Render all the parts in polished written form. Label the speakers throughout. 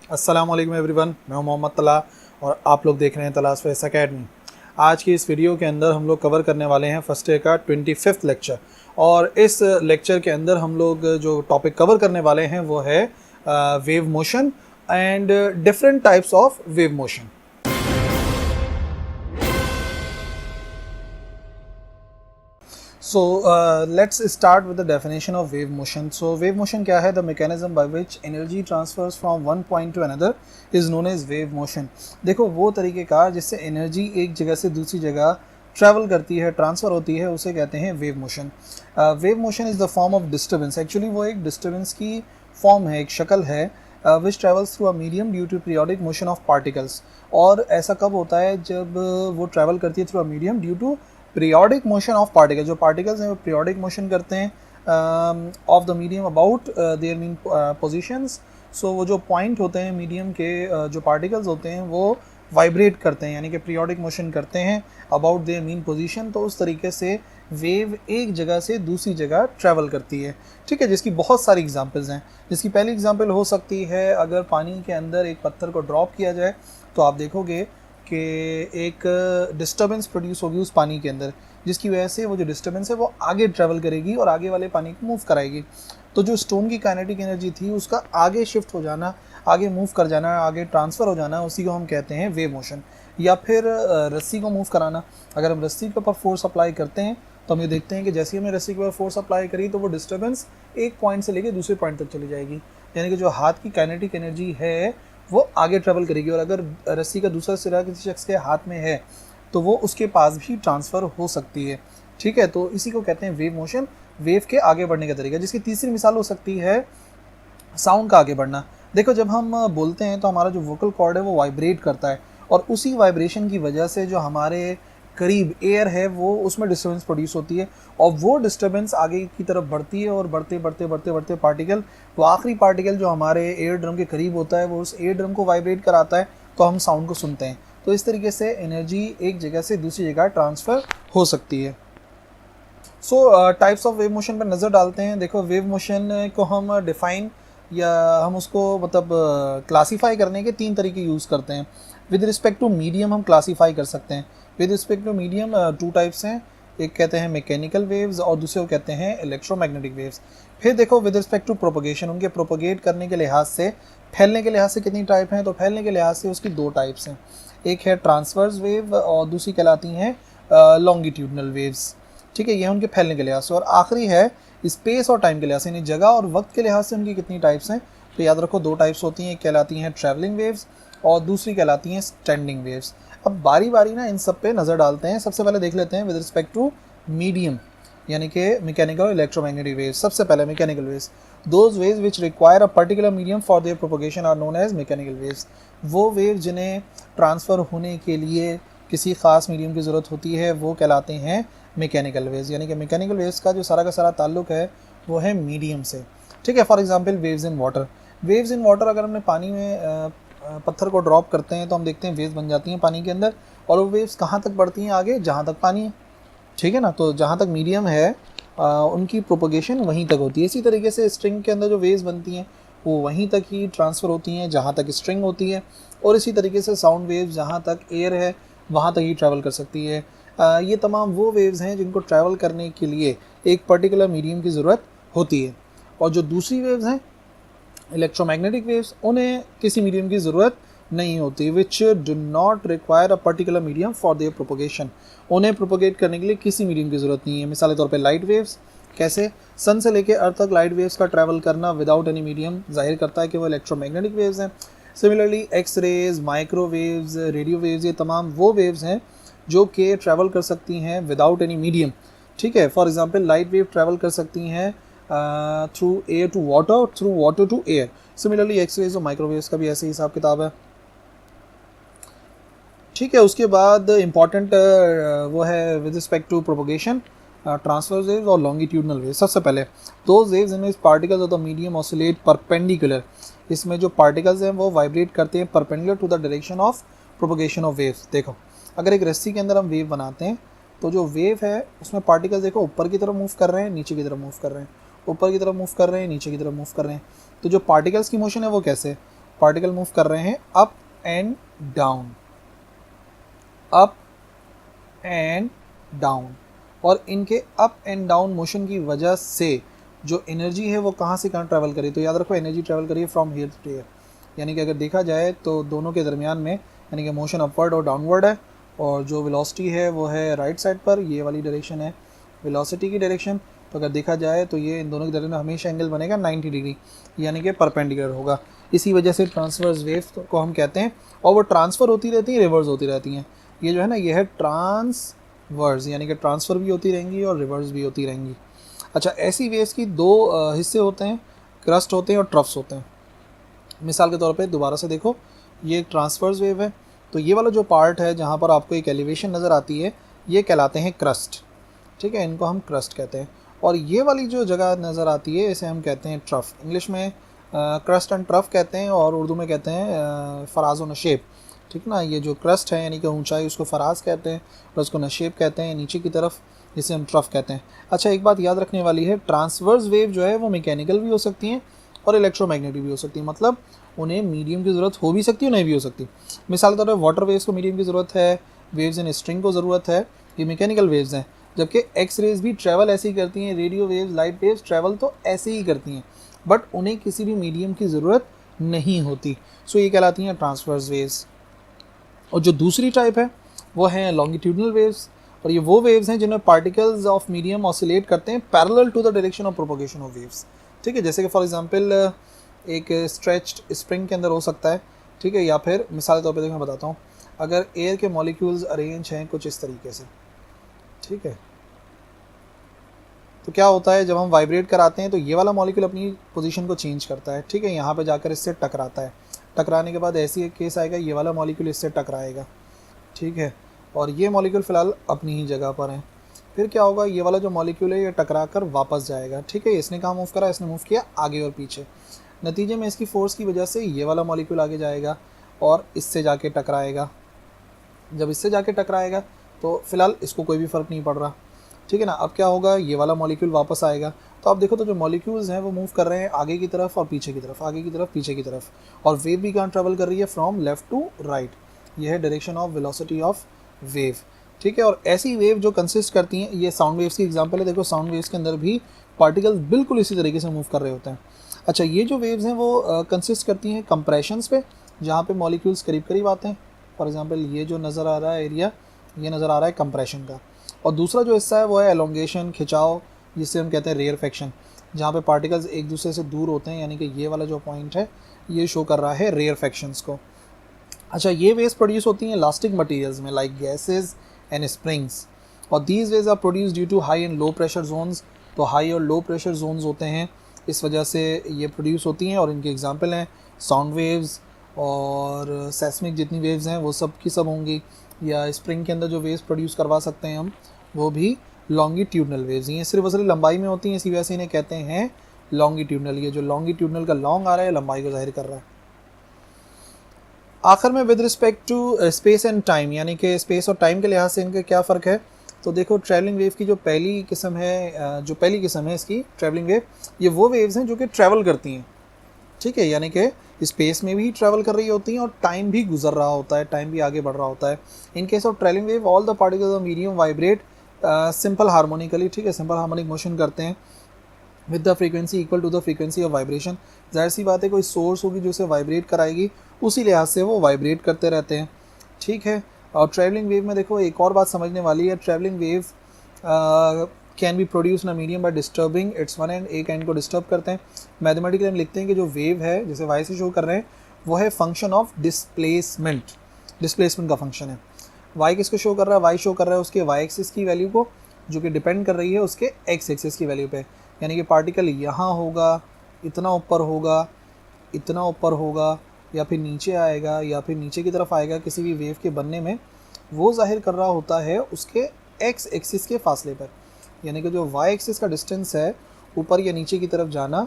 Speaker 1: अस्सलाम वालेकुम एवरीवन, मैं हूं मोहम्मद तला और आप लोग देख रहे हैं तलाश फेस एकेडमी। आज की इस वीडियो के अंदर हम लोग कवर करने वाले हैं फर्स्ट ईयर का 25th लेक्चर। और इस लेक्चर के अंदर हम लोग जो टॉपिक कवर करने वाले हैं वो है wave motion and different types of wave motion. So let's start with the definition of wave motion. So wave motion क्या है? The mechanism by which energy transfers from one point to another is known as wave motion. देखो वो तरीक़ेकार जिससे energy एक जगह से दूसरी जगह ट्रैवल करती है, ट्रांसफ़र होती है, उसे कहते हैं wave motion. Wave motion is the form of disturbance. Actually वो एक डिस्टर्बेंस की फॉर्म है, एक शक्ल है which travels through a medium due to periodic motion of particles. और ऐसा कब होता है? जब वो ट्रैवल करती है through a medium due to periodic motion of particle. जो पार्टिकल्स हैं वो पीरियोडिक मोशन करते हैं of the medium about their mean positions. So वो जो पॉइंट होते हैं मीडियम के जो पार्टिकल्स होते हैं वो वाइब्रेट करते हैं, यानी कि पीरियोडिक मोशन करते हैं अबाउट देयर मीन पोजीशन। तो उस तरीके से वेव एक जगह से दूसरी जगह ट्रैवल करती है, ठीक है, जिसकी बहुत सारी एग्जांपल्स हैं। जिसकी पहली एग्जांपल हो सकती है, अगर पानी के अंदर एक पत्थर को ड्रॉप किया जाए तो आप देखोगे कि एक डिस्टर्बेंस प्रोड्यूस होगी उस पानी के अंदर, जिसकी वजह से वो जो डिस्टर्बेंस है वो आगे ट्रैवल करेगी और आगे वाले पानी को मूव कराएगी। तो जो स्टोन की काइनेटिक एनर्जी थी उसका आगे शिफ्ट हो जाना, आगे मूव कर जाना, आगे ट्रांसफ़र हो जाना, उसी को हम कहते हैं वेव मोशन। या फिर रस्सी को मूव कराना। अगर हम रस्सी के ऊपर फोर्स अप्लाई करते हैं तो हम ये देखते हैं कि जैसे ही हमने रस्सी के ऊपर फोर्स अप्लाई करी तो वो डिस्टर्बेंस एक पॉइंट से लेकर दूसरे पॉइंट तक चली जाएगी, यानी कि जो हाथ की काइनेटिक एनर्जी है वो आगे ट्रैवल करेगी। और अगर रस्सी का दूसरा सिरा किसी शख्स के हाथ में है तो वो उसके पास भी ट्रांसफ़र हो सकती है, ठीक है। तो इसी को कहते हैं वेव मोशन, वेव के आगे बढ़ने का तरीका। जिसकी तीसरी मिसाल हो सकती है साउंड का आगे बढ़ना। देखो, जब हम बोलते हैं तो हमारा जो वोकल कॉर्ड है वो वाइब्रेट करता है और उसी वाइब्रेशन की वजह से जो हमारे करीब एयर है वो उसमें डिस्टर्बेंस प्रोड्यूस होती है और वो डिस्टर्बेंस आगे की तरफ बढ़ती है और बढ़ते बढ़ते बढ़ते बढ़ते पार्टिकल, वो आखिरी पार्टिकल जो हमारे एयर ड्रम के करीब होता है वो उस एयर ड्रम को वाइब्रेट कराता है, तो हम साउंड को सुनते हैं। तो इस तरीके से एनर्जी एक जगह से दूसरी जगह ट्रांसफ़र हो सकती है। सो टाइप्स ऑफ वेव मोशन पर नज़र डालते हैं। देखो, वेव मोशन को हम डिफ़ाइन या हम उसको मतलब क्लासीफाई करने के तीन तरीके यूज़ करते हैं। विद रिस्पेक्ट टू मीडियम हम क्लासीफाई कर सकते हैं। With respect to medium two types हैं, एक कहते हैं मैकेनिकल वेव्स और दूसरे को कहते हैं इलेक्ट्रोमैग्नेटिक वेव्स। फिर देखो, विद रिस्पेक्ट टू प्रोपगेशन, उनके प्रोपगेट करने के लिहाज से, फैलने के लिहाज से कितनी टाइप हैं? तो फैलने के लिहाज से उसकी दो टाइप्स हैं, एक है ट्रांसवर्स वेव और दूसरी कहलाती हैं लॉन्गिट्यूडनल वेव्स, ठीक है। ये उनके फैलने के लिहाज से। और आखिरी है स्पेस और टाइम के लिहाज से, यानी जगह और वक्त के लिहाज से उनकी कितनी टाइप्स हैं? तो याद रखो, दो टाइप्स होती हैं, एक कहलाती हैं ट्रैवलिंग वेव्स और दूसरी कहलाती हैं स्टैंडिंग वेव्स। अब बारी बारी ना इन सब पे नज़र डालते हैं। सबसे पहले देख लेते हैं विद रिस्पेक्ट टू मीडियम, यानी कि मैकेनिकल और इलेक्ट्रोमैग्नेटिक वेव्स। सबसे पहले mechanical waves, those waves which require a particular medium for their propagation are known as mechanical waves. वो वेव जिन्हें ट्रांसफ़र होने के लिए किसी ख़ास मीडियम की ज़रूरत होती है वो कहलाते हैं मैकेनिकल वेव्स। यानी कि मैकेनिकल वेव्स का जो सारा का सारा ताल्लुक है वो है मीडियम से, ठीक है। For example waves in water. Waves in water, अगर हमने पानी में पत्थर को ड्रॉप करते हैं तो हम देखते हैं वेव्स बन जाती हैं पानी के अंदर, और वो वेव्स कहाँ तक बढ़ती हैं? आगे, जहाँ तक पानी है, ठीक है ना। तो जहाँ तक मीडियम है उनकी प्रोपगेशन वहीं तक होती है। इसी तरीके से स्ट्रिंग के अंदर जो वेव्स बनती हैं वो वहीं तक ही ट्रांसफ़र होती हैं जहाँ तक स्ट्रिंग होती है, और इसी तरीके से साउंड वेव्स जहाँ तक एयर है वहाँ तक ही ट्रैवल कर सकती है। ये तमाम वो वेव्स हैं जिनको ट्रैवल करने के लिए एक पर्टिकुलर मीडियम की ज़रूरत होती है। और जो दूसरी वेव्स हैं इलेक्ट्रोमैग्नेटिक वेव्स, उन्हें किसी मीडियम की ज़रूरत नहीं होती, which do not require a particular medium for their propagation. उन्हें प्रोपगेट करने के लिए किसी मीडियम की ज़रूरत नहीं है। मिसाल के तौर पे लाइट वेव्स, कैसे? सन से लेकर अर्थ तक लाइट वेव्स का ट्रैवल करना विदाउट एनी मीडियम जाहिर करता है कि वो इलेक्ट्रोमैग्नेटिक वेव्स हैं। Similarly X rays, microwaves, radio waves, ये तमाम वो वेव्स हैं जो कि ट्रैवल कर सकती हैं विदाउट एनी मीडियम, ठीक है। For example light wave travel कर सकती हैं through air to water, through water to air. Similarly X rays और माइक्रोवेव्स का भी ऐसे हिसाब किताब है, ठीक है। उसके बाद इम्पॉर्टेंट वो है with respect to propagation, transverse waves और लॉन्गिट्यूडनल वेव्स। सबसे पहले दो वेव्स इनमें particles of the medium oscillate perpendicular. इसमें जो पार्टिकल्स हैं वो वाइब्रेट करते हैं perpendicular to the direction of propagation of waves. देखो, अगर एक रस्सी के अंदर हम वेव बनाते हैं तो जो वेव है उसमें पार्टिकल्स देखो ऊपर की तरफ मूव कर रहे हैं, नीचे की तरफ मूव कर रहे हैं, ऊपर की तरफ मूव कर रहे हैं, नीचे की तरफ मूव कर रहे हैं। तो जो पार्टिकल्स की मोशन है वो कैसे? पार्टिकल मूव कर रहे हैं up and down, up and down, और इनके अप एंड डाउन मोशन की वजह से जो एनर्जी है वो कहाँ से कहाँ ट्रैवल करी, तो याद रखो एनर्जी ट्रैवल करिए फ्रॉम हियर टू हियर, यानी कि अगर देखा जाए तो दोनों के दरमियान में यानी कि मोशन अपवर्ड और डाउनवर्ड है, और जो वेलोसिटी है वो है राइट साइड पर, ये वाली डायरेक्शन है वेलोसिटी की डायरेक्शन। तो अगर देखा जाए तो ये इन दोनों के दरमियान हमेशा एंगल बनेगा 90 डिग्री, यानी कि परपेंडिकुलर होगा। इसी वजह से ट्रांसवर्स वेव को हम कहते हैं, और वो ट्रांसफ़र होती रहती हैं, रिवर्स होती रहती हैं। ये जो है ना, ये है ट्रांसवर्स, यानी कि ट्रांसफ़र भी होती रहेंगी और रिवर्स भी होती रहेंगी। अच्छा, ऐसी वेव्स की दो हिस्से होते हैं, क्रस्ट होते हैं और ट्रफ्स होते हैं। मिसाल के तौर पे दोबारा से देखो, ये एक ट्रांसवर्स वेव है, तो ये वाला जो पार्ट है जहाँ पर आपको एक एलिवेशन नज़र आती है, ये कहलाते हैं क्रस्ट, ठीक है, इनको हम क्रस्ट कहते हैं। और ये वाली जो जगह नज़र आती है इसे हम कहते हैं ट्रफ। इंग्लिश में क्रस्ट एंड ट्रफ कहते हैं, और उर्दू में कहते हैं फराज व नशेब, ठीक ना। ये जो क्रस्ट है यानी कि ऊंचाई, उसको फराज कहते हैं, और उसको नशेब कहते हैं नीचे की तरफ, जिसे हम ट्रफ कहते हैं। अच्छा, एक बात याद रखने वाली है, ट्रांसवर्स वेव जो है वो मैकेनिकल भी हो सकती हैं और इलेक्ट्रोमैग्नेटिक भी हो सकती है, मतलब उन्हें मीडियम की ज़रूरत हो भी सकती है, नहीं भी हो सकती। मिसाल के तौर पर वाटर वेव्स को मीडियम की ज़रूरत है, वेव्स इन स्ट्रिंग को ज़रूरत है, ये मैकेनिकल वेव्स हैं। जबकि एक्स रेज भी ट्रैवल ऐसे ही करती हैं, radio waves, light waves travel तो ऐसे ही करती हैं, बट उन्हें किसी भी मीडियम की ज़रूरत नहीं होती। सो ये कहलाती हैं ट्रांसवर्स वेव्स। और जो दूसरी टाइप है वो है लॉन्गिट्यूडनल वेव्स, और ये वो वेव्स हैं जिनमें पार्टिकल्स ऑफ मीडियम ऑसिलेट करते हैं parallel to the direction of propagation of waves, ठीक है। जैसे कि फॉर एग्जांपल एक स्ट्रेच्ड स्प्रिंग के अंदर हो सकता है, ठीक है, या फिर मिसाल के तौर पे देखो मैं बताता हूँ, अगर एयर के मॉलिक्यूल्स अरेंज हैं कुछ इस तरीके से, ठीक है, तो क्या होता है जब हम वाइब्रेट कराते हैं तो ये वाला मॉलिक्यूल अपनी पोजीशन को चेंज करता है, ठीक है, यहाँ पे जाकर इससे टकराता है, टकराने के बाद ऐसी एक केस आएगा, ये वाला मॉलिक्यूल इससे टकराएगा, ठीक है, और ये मॉलिक्यूल फ़िलहाल अपनी ही जगह पर है। फिर क्या होगा, ये वाला जो मॉलिक्यूल है ये टकरा कर वापस जाएगा, ठीक है, इसने कहाँ मूव करा, इसने मूव किया आगे और पीछे, नतीजे में इसकी फ़ोर्स की वजह से ये वाला मॉलिक्यूल आगे जाएगा और इससे जाके टकराएगा। जब इससे जाके टकराएगा तो फिलहाल इसको कोई भी फ़र्क नहीं पड़ रहा, ठीक है ना। अब क्या होगा, ये वाला मॉलिक्यूल वापस आएगा, तो आप देखो तो जो मॉलिक्यूल्स हैं वो मूव कर रहे हैं आगे की तरफ और पीछे की तरफ, आगे की तरफ पीछे की तरफ, और वेव भी कहाँ ट्रेवल कर रही है, फ्रॉम लेफ़्ट टू राइट। ये है direction of velocity of wave, ठीक है। और ऐसी वेव जो कंसिस्ट करती हैं, ये साउंड वेव्स की एग्जांपल है, देखो साउंड वेव्स के अंदर भी पार्टिकल्स बिल्कुल इसी तरीके से मूव कर रहे होते हैं। अच्छा, ये जो वेव्स हैं वो कंसिस्ट करती हैं कंप्रेशंस पे, जहाँ पे मॉलिक्यूल्स करीब करीब आते हैं। फॉर एग्जांपल ये जो नज़र आ रहा है एरिया, ये नज़र आ रहा है कंप्रेशन का, और दूसरा जो हिस्सा है वो है एलोंगेशन, खिंचाव, जिसे हम कहते हैं रेयरफेक्शन, जहाँ पे पार्टिकल्स एक दूसरे से दूर होते हैं, यानी कि ये वाला जो पॉइंट है ये शो कर रहा है रेयरफेक्शंस को। अच्छा, ये वेव्स प्रोड्यूस होती हैं इलास्टिक मटेरियल्स में, लाइक गैसेस एंड स्प्रिंग्स, और these waves are produce due to high and low pressure zones. तो हाई और लो प्रेशर जोन्स होते हैं, इस वजह से ये प्रोड्यूस होती हैं, और इनके एग्जांपल हैं साउंड वेव्स और सेस्मिक जितनी वेव्स हैं वो सब की सब होंगी, या स्प्रिंग के अंदर जो वेव्स प्रोड्यूस करवा सकते हैं हम वो भी लॉन्गिट्यूडनल वेव्स ही हैं, सिर्फ और सिर्फ लंबाई में होती हैं, इसी वजह से इन्हें कहते हैं लॉन्गिट्यूडनल। ये जो लॉन्गिट्यूडनल का लॉन्ग आ रहा है लंबाई को जाहिर कर रहा है। आखिर में with respect to space and time, यानी कि स्पेस और टाइम के लिहाज से इनके क्या फ़र्क है, तो देखो ट्रैवलिंग वेव की जो पहली किस्म है इसकी ट्रैवलिंग वेव, ये वो वेव्स हैं जो कि ट्रैवल करती हैं, ठीक है, यानी कि स्पेस में भी ट्रैवल कर रही होती हैं और टाइम भी गुजर रहा होता है, टाइम भी आगे बढ़ रहा होता है। In case of travelling wave all the particles of medium vibrate simple harmonically, ठीक है, सिंपल हार्मोनिक मोशन करते हैं with the frequency equal to the frequency of vibration. जाहिर सी बात है कोई सोर्स होगी जो उसे वाइब्रेट कराएगी, उसी लिहाज से वो वाइब्रेट करते रहते हैं, ठीक है। और ट्रैवलिंग वेव में देखो एक और बात समझने वाली है, travelling wave can be produce in a medium by disturbing its one end, एक एंड को डिस्टर्ब करते हैं। मैथमेटिकली हम लिखते हैं कि जो वेव है जैसे वाई से शो कर रहे हैं वो है फंक्शन ऑफ डिस्प्लेसमेंट, डिस्प्लेसमेंट का फंक्शन है। वाई किसको शो कर रहा है, वाई शो कर रहा है उसके वाई एक्सिस की वैल्यू को, जो कि डिपेंड कर रही है उसके एक्स एक्सिस की वैल्यू पे, यानी कि पार्टिकल यहाँ होगा, इतना ऊपर होगा, इतना ऊपर होगा, या फिर नीचे आएगा या फिर नीचे की तरफ आएगा, किसी भी वेव के बनने में वो जाहिर कर रहा होता है उसके एक्स एक्सिस के फासले पर, यानी कि जो वाई एक्सिस का डिस्टेंस है ऊपर या नीचे की तरफ जाना,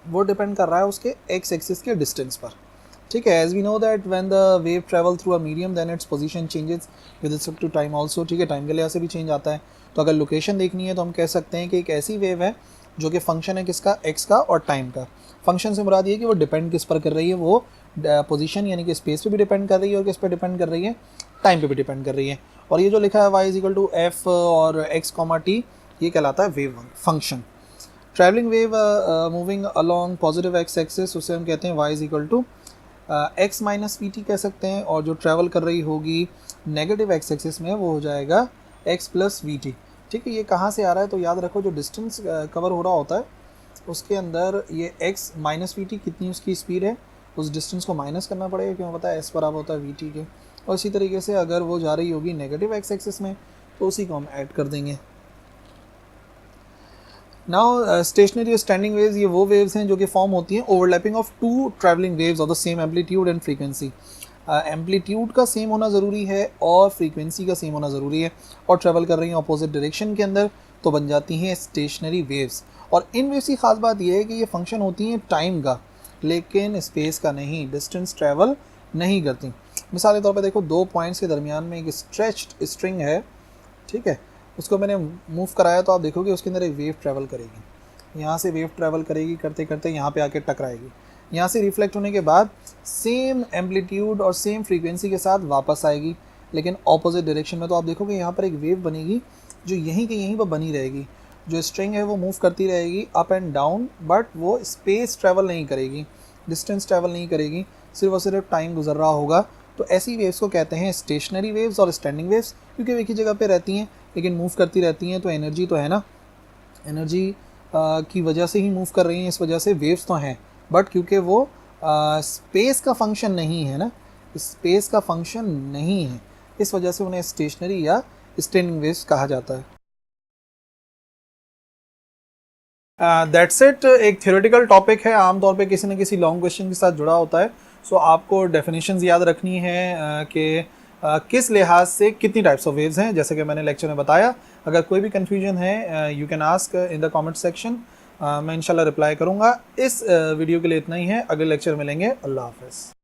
Speaker 1: वो डिपेंड कर रहा है उसके एक्स एक्सिस के डिस्टेंस पर, ठीक है। As we know that when the wave travel through a medium then its position changes with respect to time also, ठीक है, टाइम के लिहाज से भी चेंज आता है। तो अगर लोकेशन देखनी है तो हम कह सकते हैं कि एक ऐसी वेव है जो कि फंक्शन है किसका, एक्स का और टाइम का। फंक्शन से मुराद ये है कि वो डिपेंड किस पर कर रही है, वो पोजीशन यानी कि स्पेस पे भी डिपेंड कर रही है और किस पर डिपेंड कर रही है, टाइम पे भी डिपेंड कर रही है। और ये जो लिखा है y इक्वल टू एफ और x, टी, ये कहलाता है wave function. Travelling wave moving along positive x axis, उसे हम कहते हैं y equal to x minus v t कह सकते हैं, और जो ट्रैवल कर रही होगी नेगेटिव एक्स एक्सिस में वो हो जाएगा x प्लस वी टी। ठीक है, ये कहाँ से आ रहा है, तो याद रखो जो डिस्टेंस कवर हो रहा होता है उसके अंदर ये x माइनस वी टी कितनी उसकी स्पीड है, उस डिस्टेंस को माइनस करना पड़ेगा, क्यों पता है s बराबर होता है वी टी के। और इसी तरीके से अगर वो जा रही होगी नेगेटिव एक्स एक्सिस में तो उसी को हम ऐड कर देंगे। नाउ स्टेशनरी और स्टैंडिंग वेव्स, ये वो वेव्स हैं जो कि फॉर्म होती हैं overlapping of two travelling waves of the same amplitude and frequency. Amplitude का सेम होना ज़रूरी है और फ्रीक्वेंसी का सेम होना ज़रूरी है, और ट्रैवल कर रही हैं अपोजिट डायरेक्शन के अंदर, तो बन जाती हैं स्टेशनरी वेव्स। और इन वेव्स की खास बात यह है कि ये फंक्शन होती हैं टाइम का, लेकिन स्पेस का नहीं, डिस्टेंस ट्रैवल नहीं करती। मिसाल के तौर पर देखो, दो पॉइंट्स के दरमियान में एक स्ट्रेच्ड स्ट्रिंग है, ठीक है, उसको मैंने मूव कराया तो आप देखोगे उसके अंदर एक वेव ट्रैवल करेगी, यहाँ से वेव ट्रैवल करेगी करते करते यहाँ पे आके टकराएगी, यहाँ से रिफ्लेक्ट होने के बाद सेम एम्पलीट्यूड और सेम फ्रीक्वेंसी के साथ वापस आएगी, लेकिन ऑपोजिट डायरेक्शन में। तो आप देखोगे यहाँ पर एक वेव बनेगी जो यहीं के यहीं पर बनी रहेगी। जो स्ट्रिंग है वो मूव करती रहेगी अप एंड डाउन, बट वो स्पेस ट्रैवल नहीं करेगी, डिस्टेंस ट्रैवल नहीं करेगी, सिर्फ और सिर्फ टाइम गुजर रहा होगा। तो ऐसी वेव्स को कहते हैं स्टेशनरी वेव्स और स्टैंडिंग वेव्स, क्योंकि एक ही जगह पे रहती हैं लेकिन मूव करती रहती हैं। तो एनर्जी तो है ना, एनर्जी की वजह से ही मूव कर रही हैं, इस वजह से वेव्स तो हैं, बट क्योंकि वो स्पेस का फंक्शन नहीं है ना, स्पेस का फंक्शन नहीं है, इस वजह से उन्हें स्टेशनरी या स्टैंडिंग वेव्स कहा जाता है। That's it. एक थ्योरेटिकल टॉपिक है, आमतौर पे किसी न किसी लॉन्ग क्वेश्चन के साथ जुड़ा होता है। सो आपको डेफिनेशंस याद रखनी है कि किस लिहाज से कितनी टाइप्स ऑफ वेव्स हैं, जैसे कि मैंने लेक्चर में बताया। अगर कोई भी कन्फ्यूजन है you can ask in the comment section, मैं इंशाल्लाह रिप्लाई करूँगा। इस वीडियो के लिए इतना ही है, अगले लेक्चर मिलेंगे। अल्लाह हाफ़िज़।